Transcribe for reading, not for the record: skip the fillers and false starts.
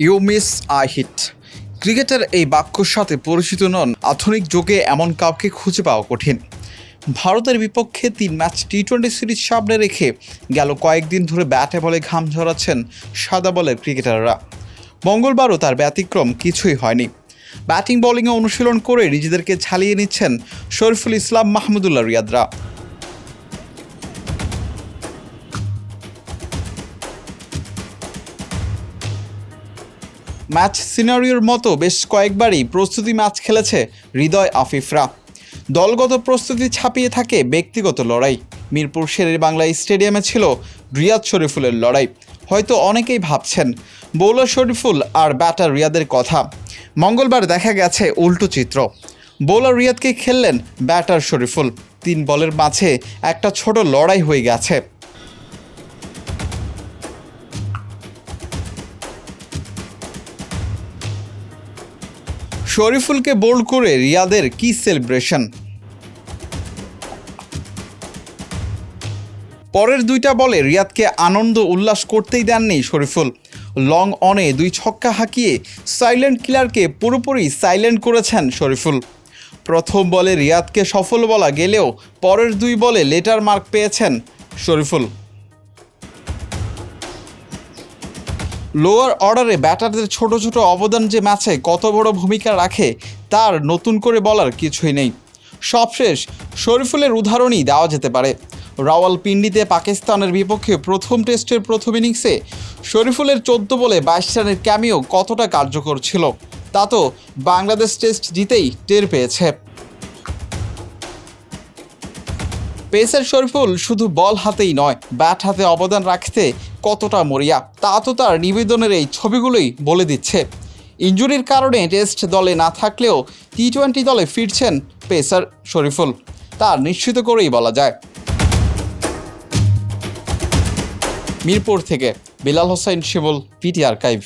You miss I hit. ক্রিকেটের এই বাক্যর সাথে পরিচিত নন আধুনিক যুগে এমন কাউকে খুঁজে পাওয়া কঠিন। ভারতের বিপক্ষে 3 ম্যাচ টি-20 সিরিজ সামনে রেখে গেল কয়েকদিন ধরে ব্যাটে বলে ঘাম ঝরাচ্ছেন সাদা বলের ক্রিকেটাররা। মঙ্গলবারও তার ব্যতিক্রম কিছুই হয়নি। ব্যাটিং বোলিংয়ে অনুশীলন করে নিজেদেরকে ঝালিয়ে নিচ্ছেন শরীফুল ইসলাম মাহমুদুল্লাহ রিয়াদরা। ম্যাচ সিনারিওর মতো বেশ কয়েকবারই প্রস্তুতি ম্যাচ খেলেছে হৃদয় আফিফরা। দলগত প্রস্তুতি ছাপিয়ে থাকে ব্যক্তিগত লড়াই। মিরপুর শেরের বাংলা স্টেডিয়ামে ছিল রিয়াদ শরীফুলের লড়াই। হয়তো অনেকেই ভাবছেন বোলার শরীফুল আর ব্যাটার রিয়াদের কথা। মঙ্গলবার দেখা গেছে উল্টো চিত্র। বোলার রিয়াদকে খেললেন ব্যাটার শরীফুল। 3 বলের মাঝে একটা ছোট লড়াই হয়ে গেছে। শরীফুলকে বোল্ড করে রিয়াদের কি সেলিব্রেশন। পরের 2টা বলে রিয়াদকে আনন্দ উল্লাস করতেই দেননি শরীফুল। লং অনে 2 ছক্কা হাঁকিয়ে সাইলেন্ট কিলারকে পুরোপুরি সাইলেন্ট করেছেন শরীফুল। প্রথম বলে রিয়াদকে সফল বলা গেলেও পরের 2 বলে লেটার মার্ক পেয়েছেন শরীফুল। লোয়ার অর্ডারে ব্যাটারদের ছোট ছোট অবদান যে ম্যাচে কত বড় ভূমিকা রাখে তার নতুন করে বলার কিছুই নেই। সবশেষ শরীফুলের উদাহরণই দেওয়া যেতে পারে। রাওয়ালপিন্ডিতে পাকিস্তানের বিপক্ষে প্রথম টেস্টের প্রথম ইনিংসে শরীফুলের 14 বলে 22 রানের ক্যামিও কতটা কার্যকর ছিল তা তো বাংলাদেশ টেস্ট জিতেই টের পেয়েছে। পেসার শরীফুল শুধু বল হাতেই নয়, ব্যাট হাতে অবদান রাখতে কতটা মরিয়া তা তো তার নিবেদনের এই ছবিগুলোই বলে দিচ্ছে। ইনজুরির কারণে টেস্ট দলে না থাকলেও টি-20 দলে ফিরছেন পেসার শরীফুল, তা নিশ্চিত করেই বলা যায়। মিরপুর থেকে বিলাল হোসেন শিমুল, পিটি আর্কাইভ।